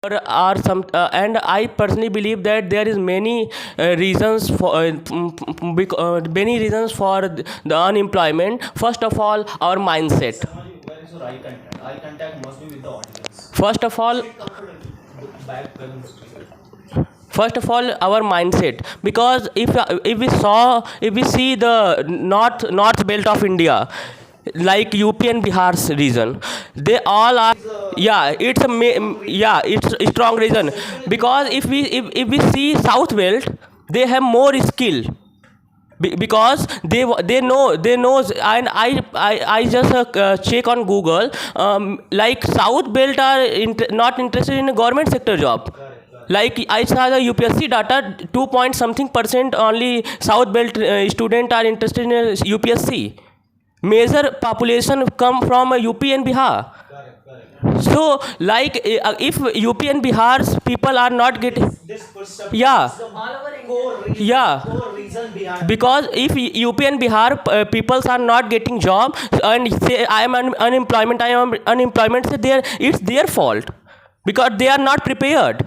are some and I personally believe that there is many reasons for many reasons for the unemployment. First of all, our mindset. Where is your eye contact? Eye contact must be with the audience. First of all, Sit comfortably. Back balance. our mindset, because if we see the north belt of India, like UP and Bihar's region, they all are, yeah, it's a strong reason, because if we see south belt, they have more skill, because they knows. And I just check on Google, like south belt are not interested in a government sector job. Like I saw the UPSC data, 2 point something percent only south belt student are interested in UPSC. Major population come from UP and Bihar. So like if UP and Bihar's people are not getting, This perception yeah, is the core reason, yeah, core reason behind because if UP and Bihar peoples are not getting job and say I am unemployment, so it's their fault, because they are not prepared.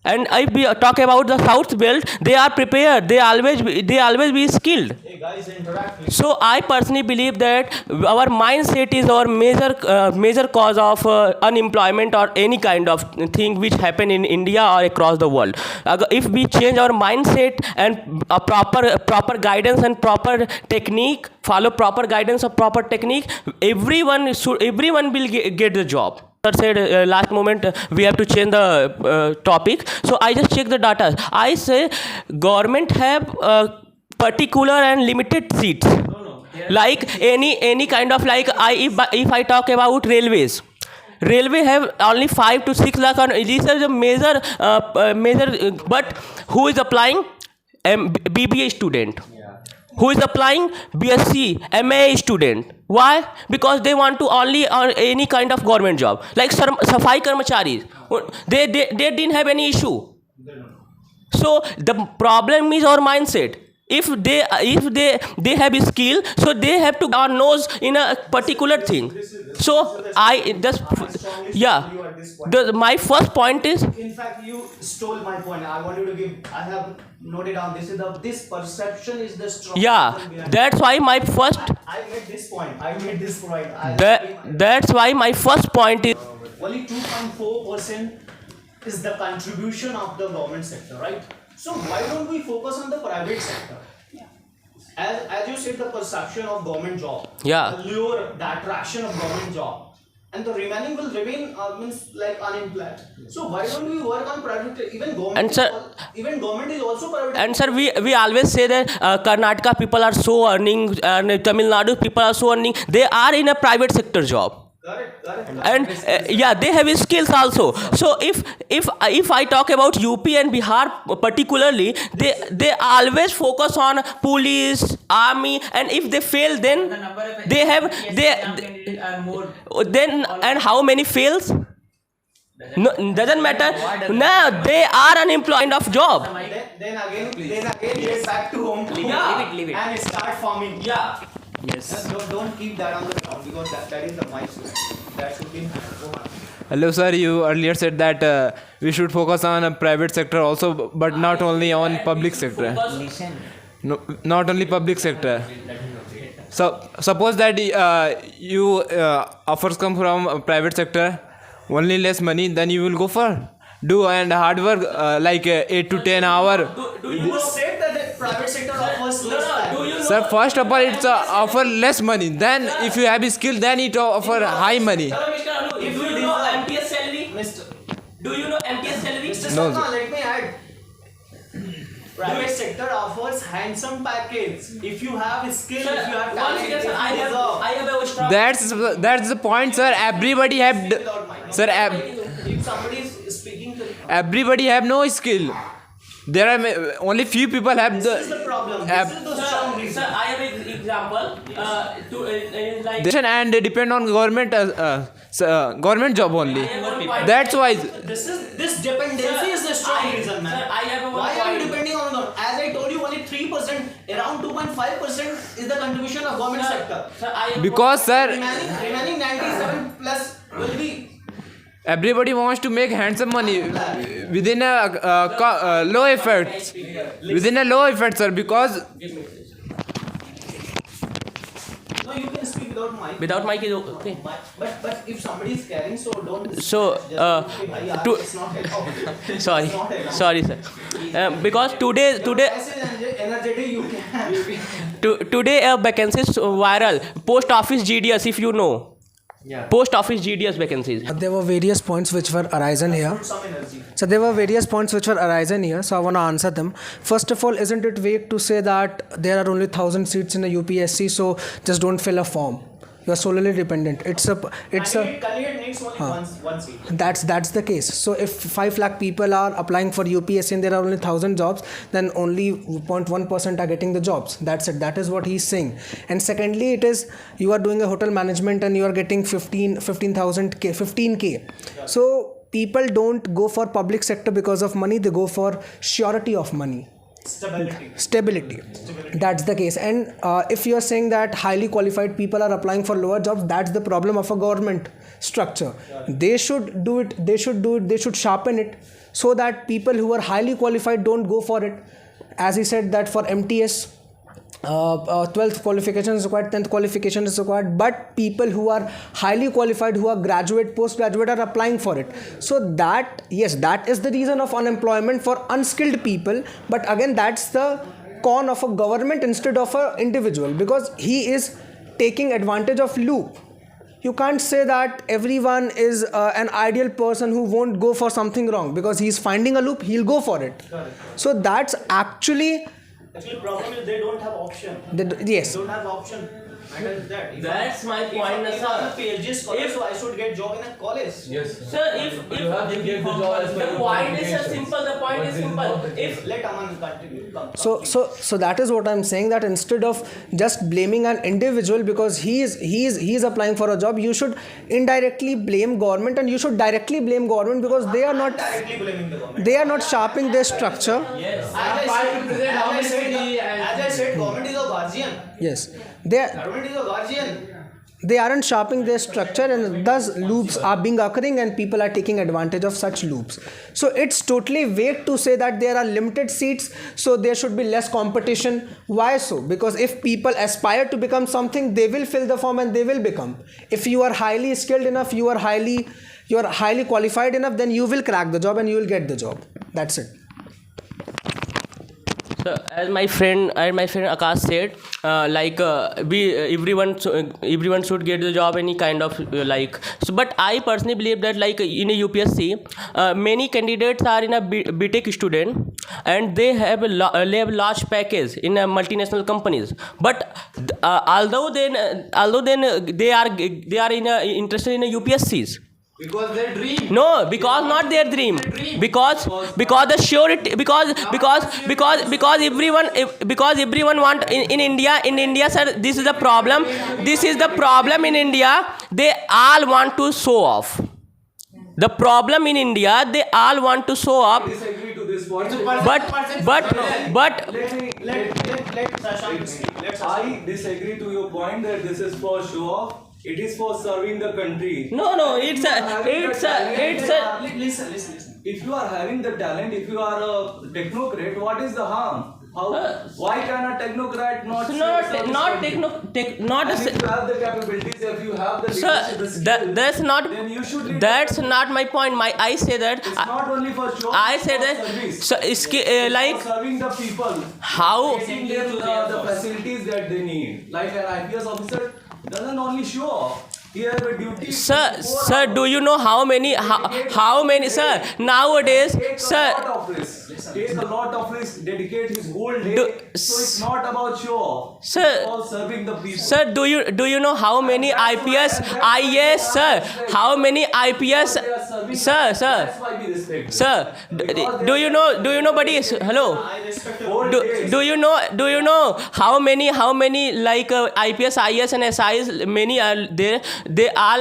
And if we talk about the south belt, they are prepared, they always be skilled. Hey guys, interact with So I personally believe that our mindset is our major cause of unemployment or any kind of thing which happen in India or across the world. If we change our mindset and a proper guidance and proper technique, follow proper guidance or proper technique, everyone will get the job. Sir said last moment we have to change the topic, so I just check the data. I say government have particular and limited seats. Like any kind of, like if I talk about railways, railway have only 5 to 6 lakh, and this is a major, but who is applying? BBA student. Who is applying? BSc, MA student. Why? Because they want to only any kind of government job. Like Safai Karmacharis, they didn't have any issue. So the problem is our mindset. If they have a skill, so they have to our nose in a particular thing. So I just, yeah, my first point is, In fact, you stole my point. I want you to give. I have noted down. This perception is the strong. yeah, reason behind that's why my first I made this point. that's why my first point is, Only 2.4% is the contribution of the government sector, right? So why don't we focus on the private sector? As you said, the perception of government job, Yeah. the lure, the attraction of government job, and the remaining will remain means like unemployed. So why don't we work on private? Even government, And sir- even government is also private. and sir, we always say that Karnataka people are so earning and Tamil Nadu people are so earning. They are in a private sector job. Correct. And yeah, they have skills also. So if I talk about UP and Bihar particularly, they always focus on police, army, and if they fail, then they have then, and how many fails? No, doesn't matter. No, they are unemployed of job. Then again get back to home. Leave it. And start farming. Yeah. Yes. Don't keep that on the ground, because that is the mindset. That should be. Hello, sir. You earlier said that we should focus on a private sector also, but not only on public sector. No, not only public sector. So suppose that you offers come from a private sector, only less money, then you will go for do and hard work like 8 to 10 hour. You said that the private sector offers less time. Sir, first of all, it's offer less money. Then if you have a skill, then it offer high money. Mr. Anu, do you know MTS salary? Mr. Do you know MTS salary? Mr. No, Sarma, sir. let me add. Private sector offers handsome package. If you have skill, if you have talent, if you deserve. I have a strong. That's the point, sir. Everybody have Without mind. sir. If somebody is speaking to Everybody have no skill. There are only few people have this is the problem. This is the strong Sir, reason. I have an example. Like And they depend on government government job only. That's why. This dependency is the strong reason, man. Sir, I have a one Why are you point. depending on government? As I told you, only 3%, around 2.5% is the contribution of government sector. Sir, I have Because sir, Remaining 97 plus will be Everybody wants to make handsome money within a low effort. Within a low effort, sir, because No, you can speak without mic. Without mic is okay. But if somebody is carrying, so don't. So, to- it's not allowed. Sorry, It's not allowed. sorry, sir. Because today, As is energetic, you can. today a vacancy is viral. Post office GDS, if you know. Yeah. Post office GDS vacancies. There were various points which were arisen here. Some energy. So there were various points which were arisen here. So I want to answer them. First of all, isn't it vague to say that there are only 1,000 seats in the UPSC, so just don't fill a form? You are solely dependent. Candidate needs only one seat. That's the case. So if 5 lakh people are applying for UPSC and there are only 1,000 jobs, then only 0.1% are getting the jobs. That's it. That is what he's saying. And secondly, it is you are doing a hotel management and you are getting 15K. So people don't go for public sector because of money. They go for surety of money. Stability. That's the case. And if you are saying that highly qualified people are applying for lower jobs, that's the problem of a government structure. They should do it. They should sharpen it so that people who are highly qualified don't go for it. As he said that for MTS, 12th qualification is required, 10th qualification is required, but people who are highly qualified, who are graduate, postgraduate are applying for it. So that, yes, that is the reason of unemployment for unskilled people, but again that's the con of a government instead of an individual, because he is taking advantage of loop. You can't say that everyone is an ideal person who won't go for something wrong, because he's finding a loop, he'll go for it. So that's actually problem is they don't have option. yes. They don't have option. Matter is that. That's my point, If I'm a sir. PhD scholar, so I should get job in a college. Sir, if the point is simple, the point is simple. If Let Aman continue. Come. So that is what I'm saying, that instead of just blaming an individual because he is applying for a job, you should indirectly blame government, and you should directly blame government because they are not Directly blaming the government. sharpening their structure. As I said, government is a guardian. Yes, Government is a guardian. they aren't sharpening their structure, and thus loops are being occurring and people are taking advantage of such loops. So it's totally vague to say that there are limited seats, so there should be less competition. Why so? Because if people aspire to become something, they will fill the form and they will become. If you are highly skilled enough, you are highly qualified enough, then you will crack the job and you will get the job. That's it. So as my friend Akash said, everyone should get the job, any kind of So, but I personally believe that in a UPSC, many candidates are in a BTech student, and they have a large package in multinational companies. But although they are interested in a UPSCs. because their dream. No, because not their dream. Because the surety. Because everyone want in India, sir. This is the problem. This is the problem in India. They all want to show off. The problem in India, they all want to show off. Disagree to this point. But Let Shashank speak. Let Shashank. I disagree to your point that this is for show off. It is for serving the country. no, it's a. Listen. If you are having the talent, if you are a technocrat, what is the harm? Why can a technocrat not? Not And if you have the capabilities, if you have the Sir, leadership, the skills, that's not. then you should lead That's the not my point. I say that. It's not only for show. I it's say for that. service. So, It's for serving the people. how. Giving them the facilities that they need. Like an IPS officer doesn't only show off. He has a duty. Sir, do you know how many, sir, nowadays, sir, Take a lot of risk, dedicate his whole day. So it's not about show off. Sir, it's about serving the people. sir, do you know how many IPS, IAS, sir, how many IPS, sir, That's why we respect. sir, do you know, buddy, hello, I respect Whole your days. do you know how many IPS, IAS and SIs, many are there, they all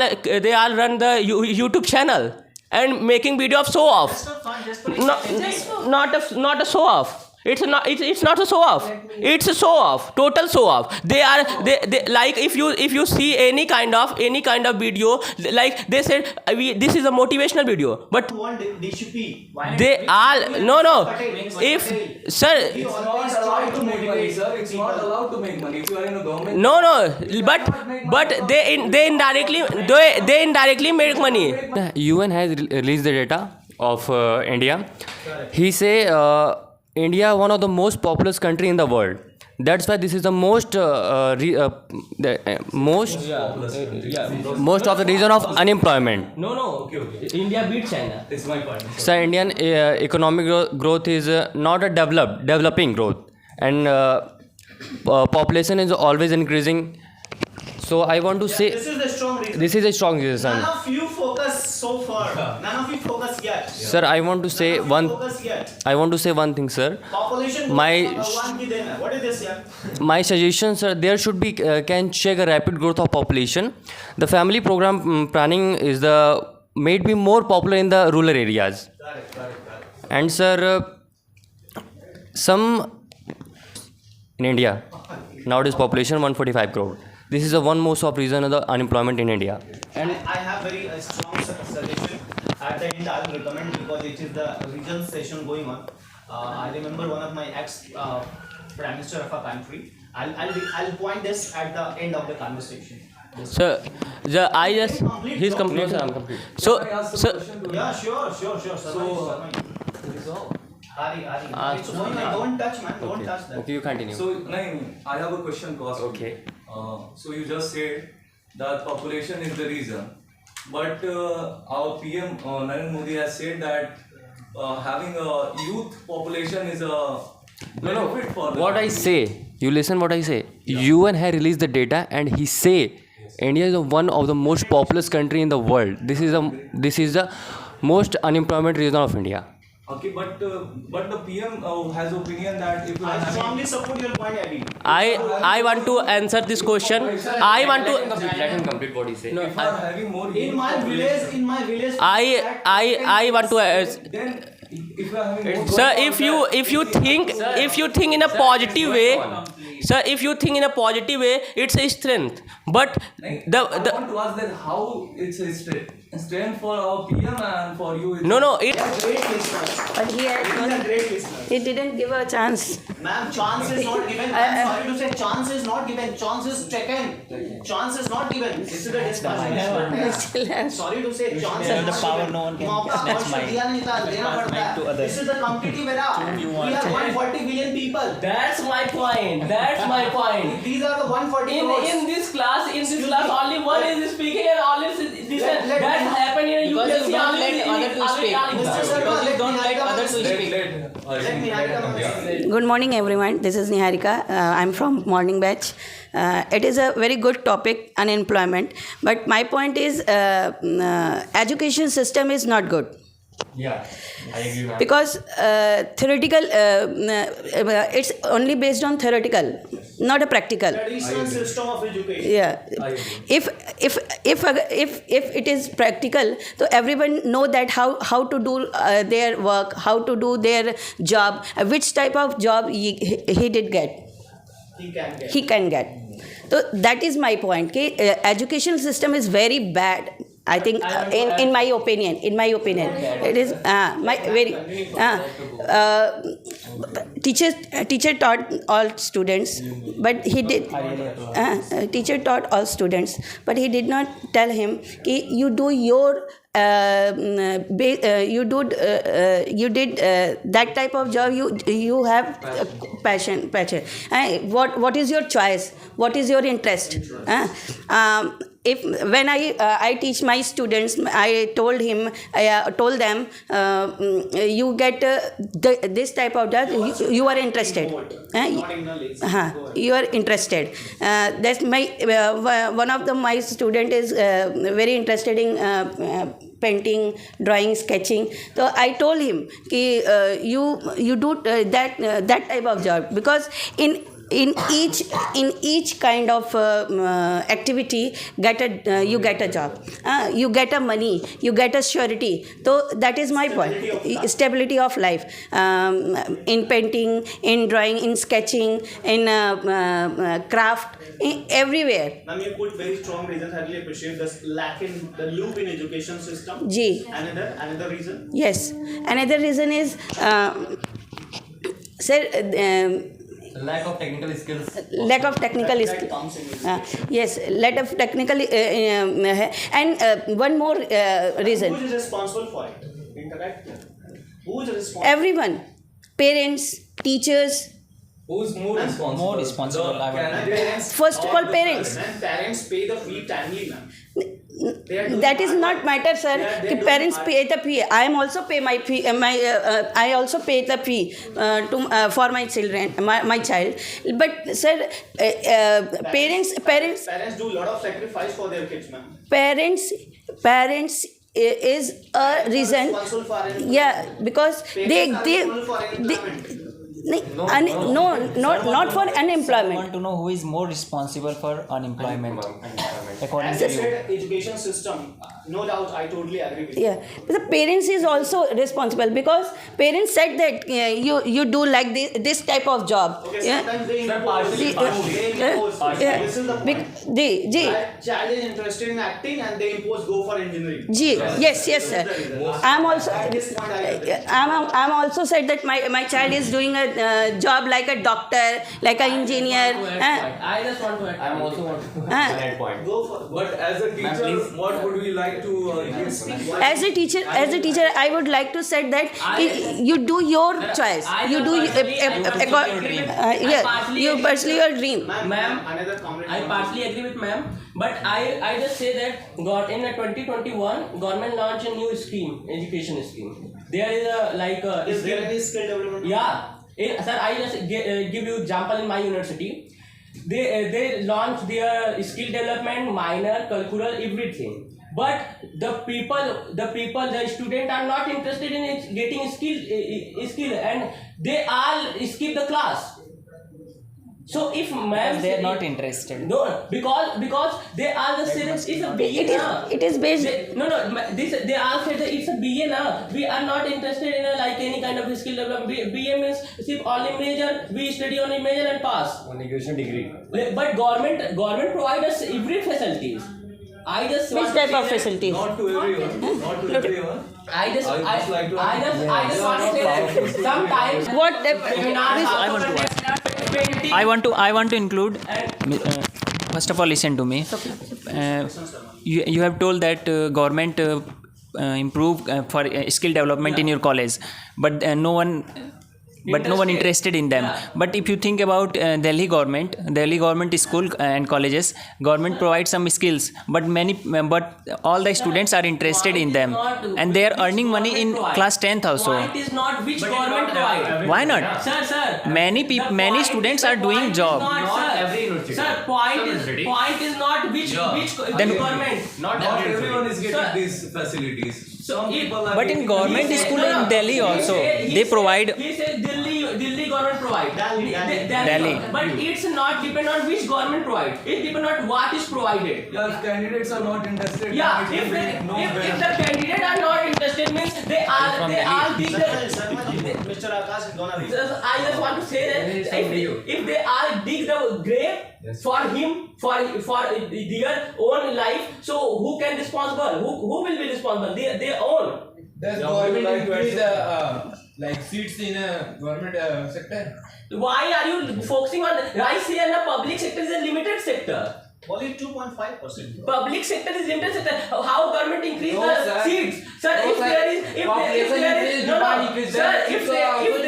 run the YouTube channel and making video of show off. Not a show off. It's not a show off. It's a show off. Total show off. They like if you see any kind of video, like they said this is a motivational video, but One DCP. they all no. If sir. It's not allowed to make money, sir. It's not allowed to make money. If you are in a government. No, but they indirectly make money. The UN has released the data of India. He say India one of the most populous country in the world. That's why this is the most most of the reason of unemployment. No. Okay. India beats China. It's my point. So Indian economic growth is not a developing growth, and population is always increasing. So I want to say This is the strong reason. this is a strong reason. None of you focus so far. None of you focus yet. Sir, I want to say None of you one. Focus yet. I want to say one thing, sir. Population. My- Bhagwan ki den hai. What is this, yeah? My suggestion, sir, there should be can check a rapid growth of population. The family program planning is the made be more popular in the rural areas. Correct. And sir, some in India nowadays population 145 crore. This is the one most of reason of the unemployment in India. And I have very strong suggestion. At the end, I will recommend because it is the regional session going on. I remember one of my prime minister of a country. I'll point this at the end of the conversation. Sir, he's complete. Sir, I'm complete. So, Can I ask a sir, question to Yeah, sure. Hari, it's going on. Don't touch, man. Don't touch that. okay, you continue. So, I have a question to ask. Okay. So you just said that population is the reason, but our PM Narendra Modi has said that having a youth population is a benefit for the What I country. say, you listen what I say. UN has released the data and he say India is one of the most populous country in the world. This is the most unemployment region of India. Okay, but the PM has opinion that if you are I having strongly support your point, Abhi. I want to answer this question. I want to let him complete what he say. if you are having more In youth my population, village. I want to then if you are having more sir, if you think in a positive way, sir, if you think in a positive way, it's a strength. But I the want to ask that how it's a strength for our PM and for you. no, it Great listeners. But he had These not, are great listeners. he didn't give a chance. Ma'am, chance is not given. I'm sorry to say, chance is not given. Chance is taken. Chance is not given. This is the discussion. He still has. Sorry to say, chance is not power given. no one can मौका snatch और mine. दिया नहीं था, देना पड़ता है. This is the competitive era. We are 140 billion people. that's my point. That's my point. These are the 140 crores. this class, only one is speaking and all is this. Let That me- happened in Because UPSC. you don't only let in- other to speak. Mr. Sharma, Because you let don't me let have others to a- speak. Let me have a- Good morning, everyone. This is Niharika. I'm from morning batch. It is a very good topic, unemployment. But my point is, education system is not good. Yeah, I agree, ma'am. Because theoretical, it's only based on theoretical, not a practical. Traditional system of education. Yeah. If it is practical, so everyone know that how to do their work, how to do their job, which type of job he did get, He can get. So that is my point. Okay? Education system is very bad. I think in my opinion, it is my very teacher taught all students, but he did teacher taught all students, but he did not tell him कि you do your you did that type of job, you have passion. What is your choice, what is your interest? If when I teach my students, I told them you get this type of job, you are interested. You are interested. That's my one of my student is very interested in painting, drawing, sketching. So I told him कि you do that type of job, because in in each kind of activity you get a job, you get a money, you get a surety. So that is my point. Stability of life, in painting, in drawing, in sketching, in craft, everywhere. Ma'am, you put very strong reasons. I really appreciate this lack in the loop in education system. Ji. Another reason. Yes, another reason is sir, Lack of technical skills. lack of technical That skills. comes in education. Yes, lack of technical and one more reason. Who is responsible for it? Interact. Who is responsible? Everyone, parents, teachers. Who's more responsible? More responsible, The I would- candidates First of or all, the parents. And parents pay the fee timely, ma'am. They are doing That is hard not work. matter, sir. They are कि doing parents hard pay the fee. I am also pay my fee. I also pay the fee for my children, my child. But sir, parents Parents do a lot of sacrifice for their kids, ma'am. parents is a reason. Responsible for unemployment. Yeah, because they Responsible for unemployment. not for I unemployment. want to know who is more responsible for unemployment. According As to I you. said, education system, no doubt, I totally agree with you. Yeah, but the parents is also responsible because parents said that you do like this type of job. Okay, Yeah. sometimes they Sir, impose. partially, They impose. Yeah. This is the Bec- point. Ji Child is interested in acting and they impose go for engineering. Ji yes sir. I'm also At this point, I agree. I'm also said that my child is doing a job like a doctor, like an engineer. I just want to add. I'm also want to Uh, add that point. Go for. But as a teacher, please. what would we like to give? As a teacher, I would like to say that you do your choice. You do you pursue your dream. Ma'am, Another comment. I partially agree with ma'am, but I just say that in 2021 government launched a new scheme, education scheme. There is a like Is there any skill development? yeah. Sir, I just give you example in my university. They launched their skill development, minor, curricular, everything. But the students are not interested in getting skill, and they all skip the class. So if ma'am They are not interested. no, because they all just say that it's a BA now. It is based. They all say that it's a BA now. We are not interested in like any kind of skill development. BA means if only major, we study only major and pass. On education degree. But government provide us every facilities. I just Which want to type say of that- facilities? Not to everyone. Not to everyone. I just I would just like to I just want to say that sometimes What seminars I want to painting I want to include. First of all, listen to me. You have told that government improve for skill development in your college, but no one interested in them. But if you think about Delhi government school and colleges, government provides some skills, but all the students are interested in them, and they are earning money in class 10th also. Point is not which government provide. Why not? Sir. Many students are doing job. Not every university. Sir, point is not which Then- government. Not everyone is getting Sir. these facilities. Some if- people are But in getting government these- school in Delhi also, they provide. He says Delhi government provide. Delhi. But it's not depend on which government provide. It depend on what is provided. Yeah, if candidates are not interested. Yeah, then it if will be no the benefit. candidate are not interested means they all did the. Mr. Akash is gonna read. I just want to say that if they all dig the grave for him for their own life, so who can responsible? Who will be responsible? Their own. Does Yeah, would you government like to increase add the like seats in a government sector? Why are you focusing on? I say in the public sector is a limited sector. Only 2.5%. Public sector is limited sector. How government increase No, the sir. seats? Sir, No, if sir. there is Population increase, no, demand increase, sir, then if seats are also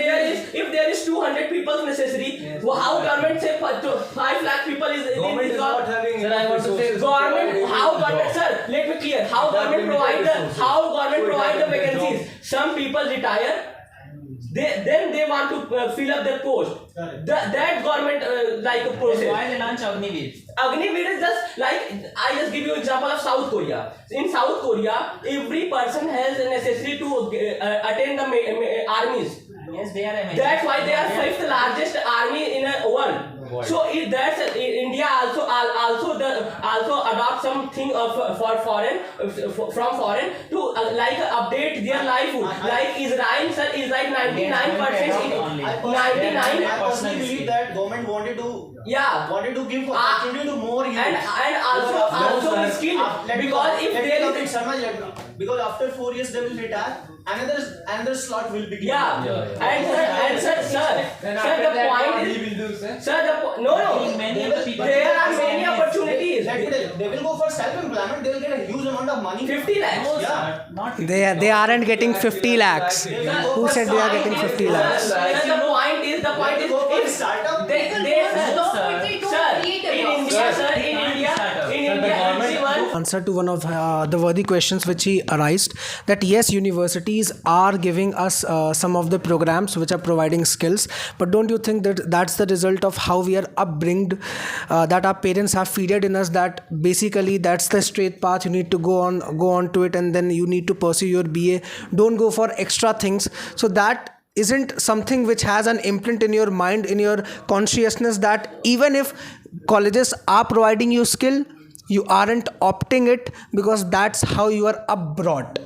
there is 200 people necessary, how government say 5 lakh people is Government is not having Sir, I want to say resources to government provide how every government job. sir let me clear how That government limited provide the resources. how government So it provide the has limited vacancies. Some people retire. They want to fill up their post. Correct. That government like a process. Why they launch Agniveer? Agniveer is just like I just give you example of South Korea. In South Korea, every person has a necessity to attend the armies. Yes, they are amazing. That's why they are fifth largest army in the world. So if that's India also adopt something of for foreign from foreign to like update their life. Like Israel sir is like 99%. I personally believe that government wanted to give opportunity to more youth. And also skill because if there is because after 4 years they will retire, another slot will be given. And sir, the point is, there are many opportunities. They will go for self-employment. They will get a huge amount of money. 50 lakhs. Yeah. They aren't getting 50 lakhs. Who said they are getting 50 lakhs? The point is, If startup, Answer to one of the worthy questions which he arised, that yes, universities are giving us some of the programs which are providing skills, but don't you think that that's the result of how we are upbringed, that our parents have feeded in us, that basically that's the straight path, you need to go on to it, and then you need to pursue your BA, don't go for extra things. So that isn't something which has an imprint in your mind, in your consciousness, that even if colleges are providing you skill, you aren't opting it because that's how you are upbrought.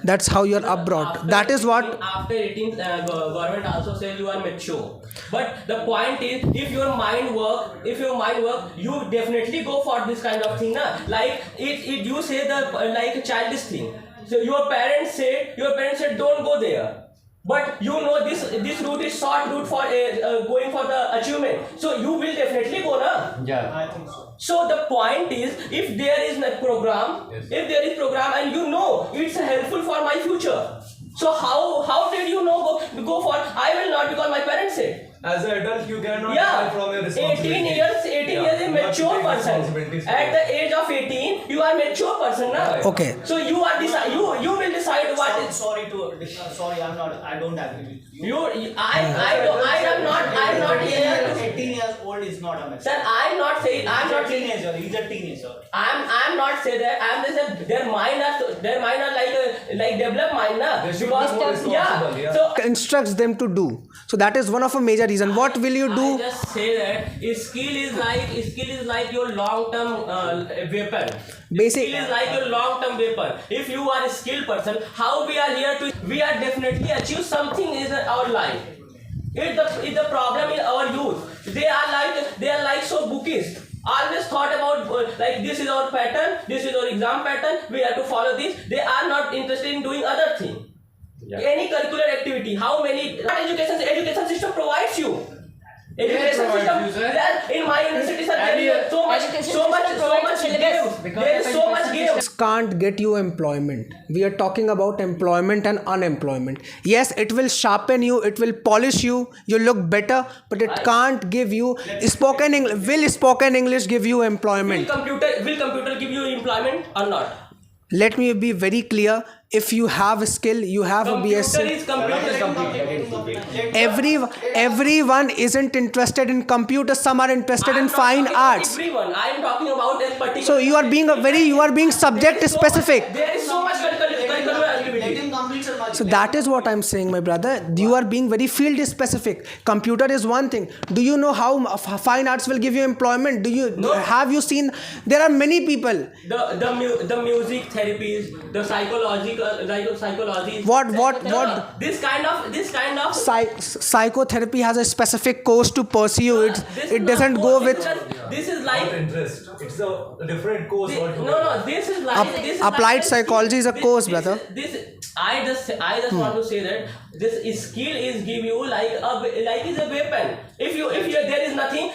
That is what. After 18, government also says you are mature. But the point is, if your mind work, you definitely go for this kind of thing, na? Like it you say the like childish thing. So your parents said don't go there. But you know this route is short route for going for the achievement. So you will definitely go, na? yeah, I think so. So the point is, if there is a program, and you know it's helpful for my future. So how did you know go for? I will not, because my parents said. As an adult, you cannot run from your responsibility. 18 years is mature person. At the age of 18, you are mature person, na? Okay. So you will decide what is. Sorry, I don't agree with you. I'm not here. 18 years old is not a mess. Sir, I'm not saying. He's a teenager. I'm not saying that. I'm just saying their mind are like developed mind, na? They should be more responsible, yeah. So Instructs them to do. So that is one of a major reason. What will you I do? just say that skill is like your long-term weapon. Basic. Skill is like your long-term weapon. If you are a skilled person, how we are definitely achieve something in our life. If the problem is our youth, they are like so bookish. Always thought about like this is our pattern, this is our exam pattern, we have to follow this. They are not interested in doing other thing. Any curricular activity, how many what education system provides you? Education system in my university, sir, there is so much give. There is so much give. This can't get you employment. We are talking about employment and unemployment. Yes, it will sharpen you, it will polish you, you look better, but it can't give you spoken English. Will spoken English give you employment? Will computer give you employment or not? Let me be very clear. If you have a skill, you have a BSc. Everyone isn't interested in computers. Some are interested in fine arts. Everyone. I am talking about a particular. So you are being subject specific. There is so much curricular activity. So that is what I'm saying, my brother. You are being very field specific. Computer is one thing. Do you know how fine arts will give you employment? Have you seen? There are many people. The music therapies, the psychology. What? This kind of Psychotherapy has a specific course to pursue. It doesn't go with. This is like interest. It's a different course altogether. No. This is like Applied psychology is a course, brother. I just want to say that this skill is give you like is a weapon. If there is nothing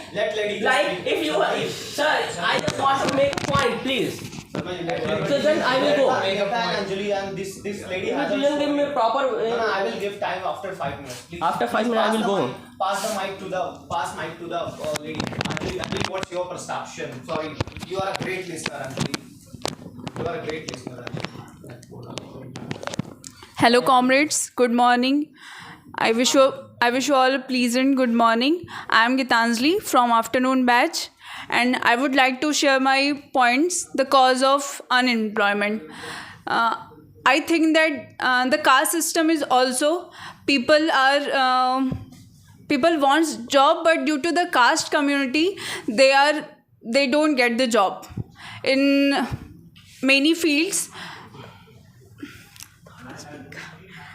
sir, I just want to make a point, please. So then I will go. Anjali, and this lady. If you didn't give me proper. No, I will give time after 5 minutes. Please. After 5 minutes, I will go. Pass the mic to the lady. Anjali, what's your perception? Sorry, you are a great listener, Anjali. You are a great listener, Anjali. Hello, comrades. Good morning. I wish you all a pleasant good morning. I am Gitanjali from afternoon batch, and I would like to share my points. The cause of unemployment. I think that the caste system is also people are people wants job, but due to the caste community, they don't get the job in many fields.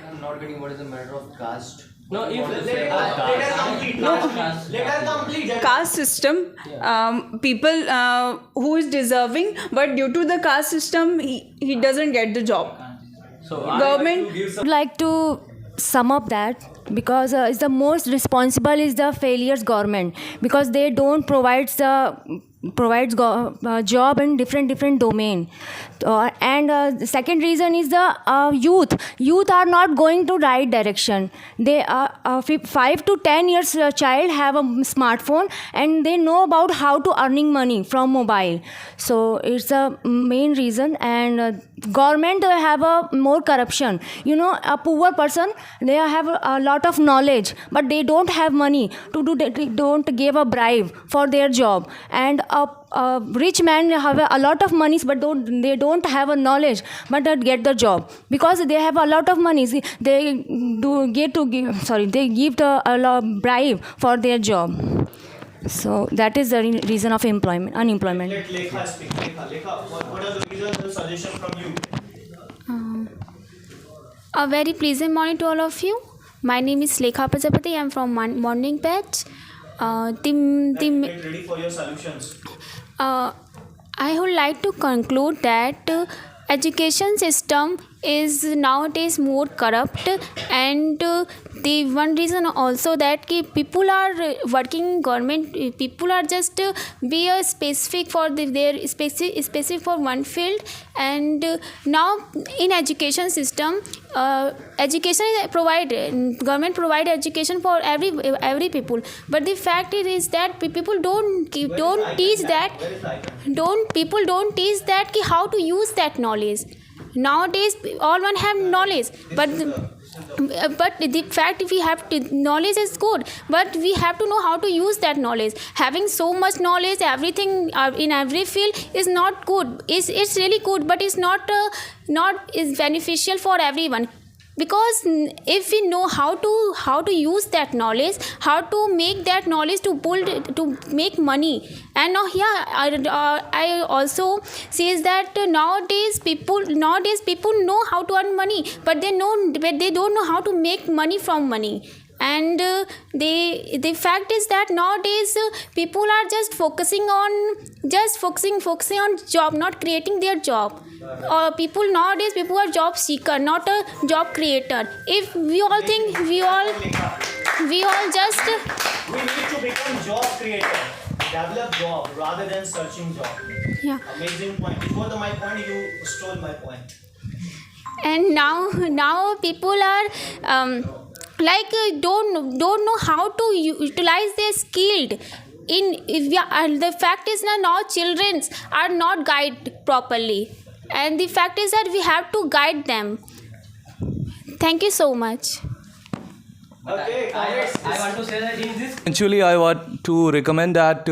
I'm not getting what is the matter of caste. No, if Let her complete. Caste system, people who is deserving, but due to the caste system, he doesn't get the job. so Government. would like to sum up that because it's the most responsible is the failures government because they don't provides job in different domain and the second reason is the youth are not going to right direction. They are 5 to 10 years child have a smartphone and they know about how to earning money from mobile, so it's a main reason. And government they have a more corruption, a poor person they have a lot of knowledge but they don't have money to do, they don't give a bribe for their job, and a rich man have a lot of money but they don't have a knowledge but they get the job because they have a lot of money. See, they give a lot bribe for their job, so that is the reason of unemployment. Let Lekha speak. Lekha, what are the reasons and suggestion from you? A very pleasant morning to all of you. My name is Lekha Prajapati. I am from Morning Batch. Get ready for your solutions. I would like to conclude that education system is nowadays more corrupt, and the one reason also that people are working government, people are just be a specific for their specific for one field, and now in education system education is government provide education for every people, but the fact is that people don't teach that how to use that knowledge. Nowadays all one have knowledge, but the fact we have knowledge is good, but we have to know how to use that knowledge. Having so much knowledge everything in every field is not good. It's really good, but it's not is beneficial for everyone, because if we know how to use that knowledge, how to make that knowledge to make money. And now I also says that nowadays people know how to earn money, but they don't know how to make money from money. And the fact is that nowadays people are just focusing on job, not creating their job. Nowadays people are job seeker, not a job creator. If we all think we all just We need to become job creator. Develop job rather than searching job. yeah. Amazing point. Before my point, you stole my point. And now people are don't know how to utilize their skilled the fact is that now children are not guided properly, and the fact is that we have to guide them. Thank you so much. Okay, I want to say that in this Actually, I want to recommend that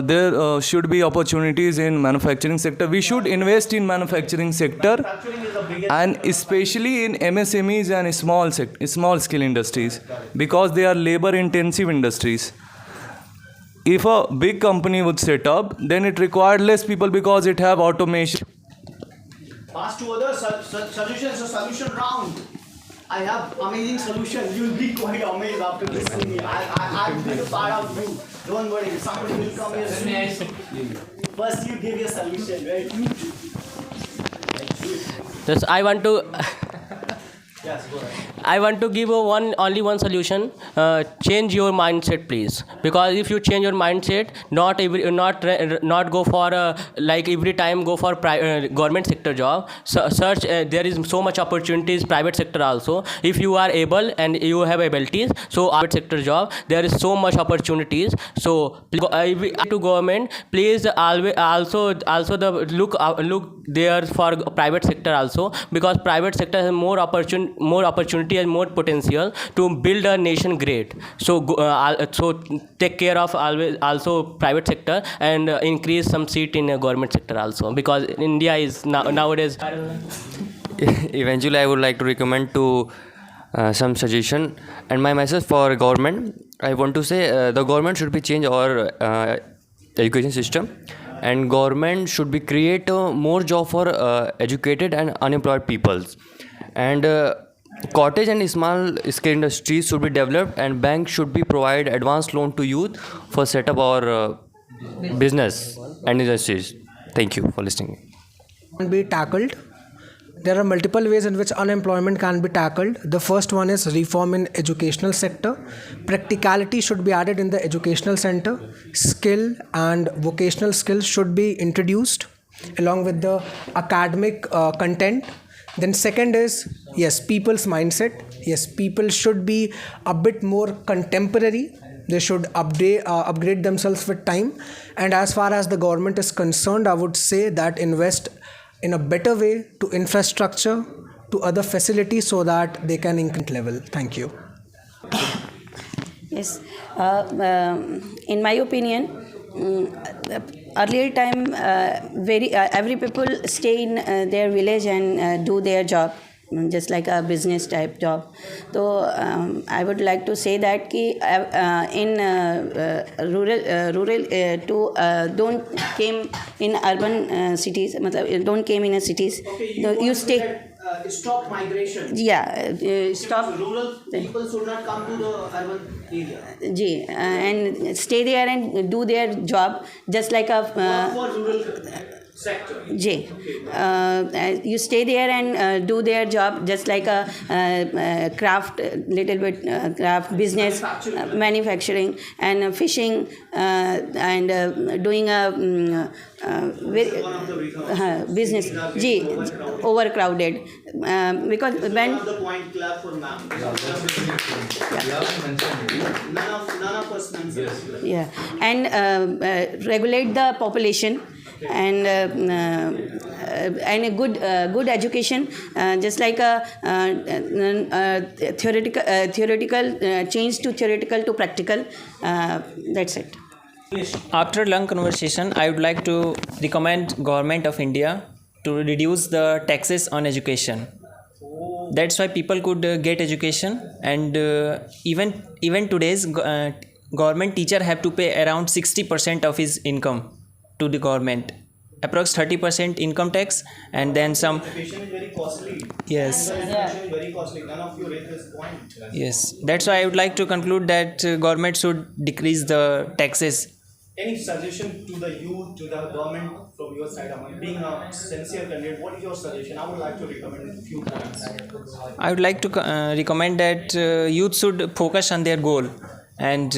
there should be opportunities in manufacturing sector. We should invest in manufacturing sector, manufacturing is the biggest. and especially in MSMEs and small scale industries, because they are labor intensive industries. If a big company would set up, then it required less people because it have automation. Pass to other solutions. So solution round. I have amazing solution. You'll be quite amazed after listening me. I'll be a part of you. Don't worry. Somebody will come here soon. First you give your solution, right? just I want to Yes, go ahead. I want to give only one solution. Change your mindset, please. Because if you change your mindset, not go for like every time go for government sector job. Search there is so much opportunities private sector also. If you are able and you have abilities, so private sector job there is so much opportunities. So to government, please always also the look there for private sector also, because private sector has more opportunity and more potential to build a nation great. So so take care of always also private sector and increase some seat in government sector also, because India is nowadays Eventually, I would like to recommend to some suggestion. And my message for government, I want to say the government should be change our education system, and government should be create more job for educated and unemployed peoples, and cottage and small scale industries should be developed, and banks should be provide advanced loan to youth for set up our business and industries. Thank you for listening. Can be tackled. There are multiple ways in which unemployment can be tackled. The first one is reform in educational sector. Practicality should be added in the educational center. Skill and vocational skills should be introduced along with the academic content. Then second is, yes, people's mindset. Yes, people should be a bit more contemporary. They should upgrade themselves with time. And as far as the government is concerned, I would say that invest in a better way to infrastructure, to other facilities so that they can increase level. Thank you. Yes. In my opinion, earlier time, every people stay in their village and do their job, just like a business type job. So I would like to say that ki, in rural to don't came in urban cities, don't came in a cities. Okay, you stay. Stop migration. Yeah, stop. Rural people should not come to the urban area. Ji, and stay there and do their job just like a. For rural sector. Ji, you stay there and do their job just like a craft, little bit craft business, manufacturing and fishing and doing a business. Ji, overcrowded because when. The point clap for ma'am. None of us mentioned. Yeah, and regulate the population. And a good education, just like a theoretical change to theoretical to practical. That's it. After long conversation, I would like to recommend Government of India to reduce the taxes on education. That's why people could get education, and even today's government teacher have to pay around 60% of his income to the government, approx 30% income tax, and then some. Education is very costly. Yes. Education is very costly. None of you raised this point. Yes, that's why I would like to conclude that government should decrease the taxes. Any suggestion to the youth, to the government from your side? Being a sincere candidate, what is your suggestion? I would like to recommend a few points. I would like to recommend that youth should focus on their goal and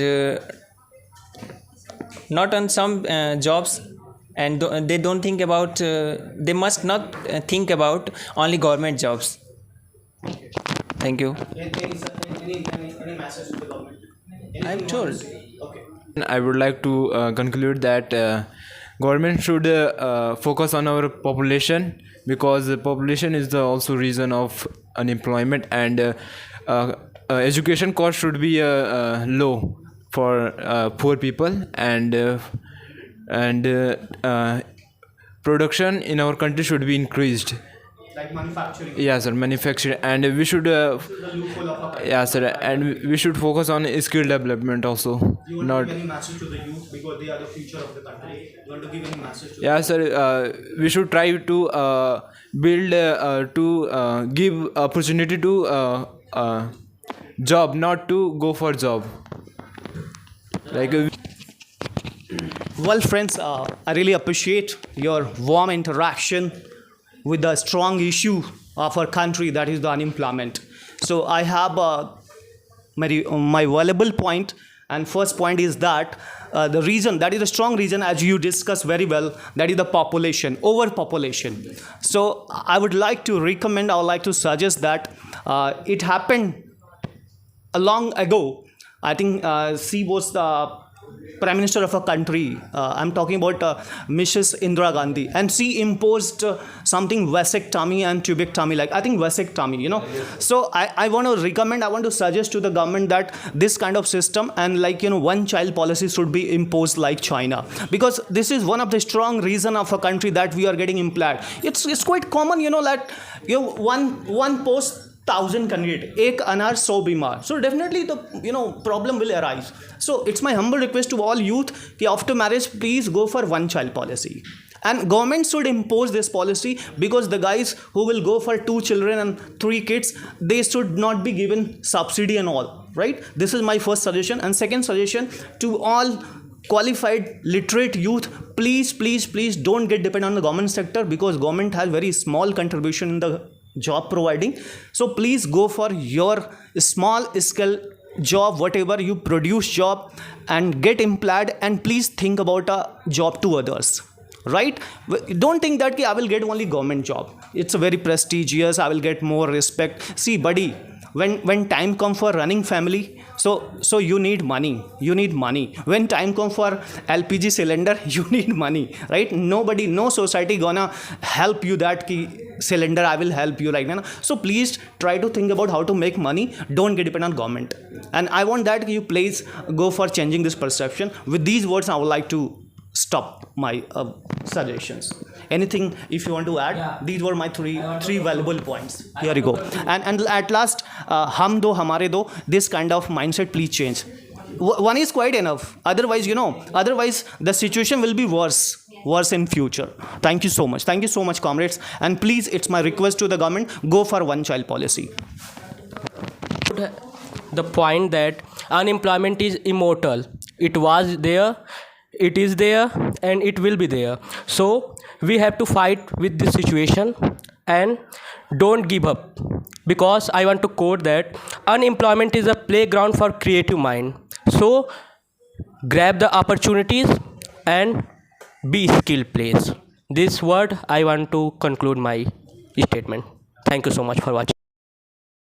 not on some jobs, and they don't think about. They must not think about only government jobs. Thank you. Any message to the government? I'm told. Okay. I would like to conclude that government should focus on our population, because the population is the also reason of unemployment, and education cost should be low for poor people, and production in our country should be increased. Like manufacturing. Yeah, sir, manufacturing, and we should. Yeah, sir, and we should focus on skill development also. You want Not. to give any message to the youth because they are the future of the country? You want to give any message to Yeah, sir. We should try to build to give opportunity to job, not to go for job. Like. Well, friends, I really appreciate your warm interaction with the strong issue of our country, that is the unemployment. So I have my valuable point, and first point is that the reason, that is a strong reason, as you discussed very well, that is the population, overpopulation. So I would like to recommend, I would like to suggest that it happened a long ago. I think she was the Prime Minister of a country. I'm talking about Mrs. Indira Gandhi, and she imposed something vasectomy and tubectomy, like I think vasectomy, you know. So I want to recommend, I want to suggest to the government that this kind of system and one child policy should be imposed like China, because this is one of the strong reason of a country that we are getting employed. It's quite common, that one post 1000 candidate, एक अनार 100 बीमार. So definitely the problem will arise. So it's my humble request to all youth कि after marriage please go for one child policy. And government should impose this policy, because the guys who will go for 2 children and 3 kids, they should not be given subsidy and all, right? This is my first suggestion. And second suggestion to all qualified literate youth, please don't get dependent on the government sector, because government has very small contribution in the job providing. So please go for your small scale job, whatever you produce job, and get employed, and please think about a job to others, right? Don't think that I will get only government job, it's a very prestigious, I will get more respect. See buddy, when time come for running family, so you need money. When time come for LPG cylinder, you need money, right? No society gonna help you that ki cylinder I will help you, like that. So please try to think about how to make money, don't get dependent on government. And I want that you please go for changing this perception. With these words I would like to stop my suggestions. Anything if you want to add? Yeah. These were my three valuable points. Here you go. And at last, hum do hamare do, this kind of mindset please change. One is quite enough. Otherwise the situation will be worse in future. Thank you so much comrades, and please, it's my request to the government, go for one child policy. The point that unemployment is immortal. It was there, it is there, and it will be there. So we have to fight with this situation and don't give up, because I want to quote that unemployment is a playground for creative mind. So grab the opportunities and be skilled, please. This word I want to conclude my statement. Thank you so much for watching.